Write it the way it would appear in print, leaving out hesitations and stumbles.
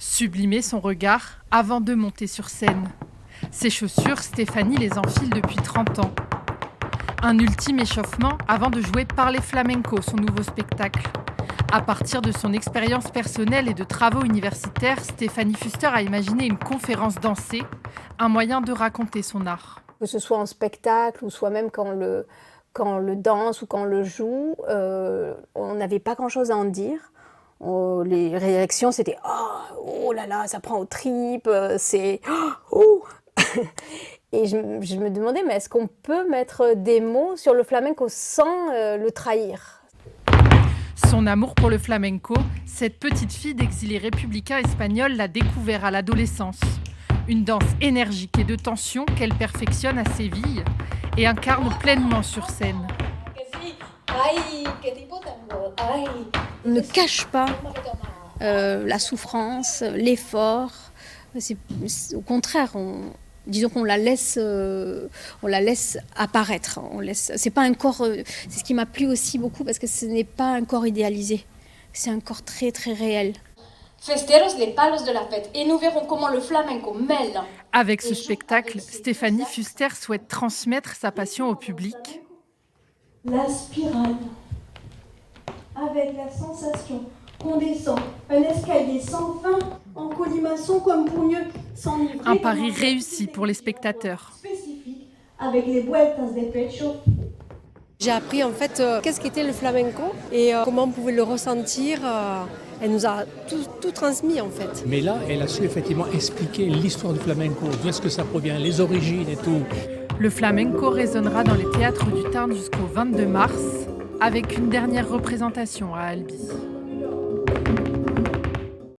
Sublimer son regard avant de monter sur scène. Ses chaussures, Stéphanie les enfile depuis 30 ans. Un ultime échauffement avant de jouer Parler Flamenco, son nouveau spectacle. À partir de son expérience personnelle et de travaux universitaires, Stéphanie Fuster a imaginé une conférence dansée, un moyen de raconter son art. Que ce soit en spectacle ou soit même quand on le danse ou quand on le joue, on n'avait pas grand-chose à en dire. Les réactions, c'était oh là là, ça prend aux tripes, c'est oh. Et je me demandais, mais est-ce qu'on peut mettre des mots sur le flamenco sans le trahir ? Son amour pour le flamenco, cette petite fille d'exilés républicains espagnols l'a découvert à l'adolescence. Une danse énergique et de tension qu'elle perfectionne à Séville et incarne pleinement sur scène. On ne cache pas la souffrance, l'effort. Au contraire, disons qu'on la laisse apparaître. C'est pas un corps. C'est ce qui m'a plu aussi beaucoup parce que ce n'est pas un corps idéalisé. C'est un corps très très réel. Festeros les palos de la fête. Et nous verrons comment le flamenco mêle. Avec ce spectacle, Stéphanie Fuster souhaite transmettre sa passion au public. La spirale, avec la sensation qu'on descend un escalier sans fin en colimaçon comme pour mieux s'enivrer. Un pari réussi pour les spectateurs. Spécifique avec les vueltas de pecho. J'ai appris en fait qu'est-ce qu'était le flamenco et comment on pouvait le ressentir. Elle nous a tout transmis en fait. Mais là, elle a su effectivement expliquer l'histoire du flamenco, d'où est-ce que ça provient, les origines et tout. Le flamenco résonnera dans les théâtres du Tarn jusqu'au 22 mars, avec une dernière représentation à Albi.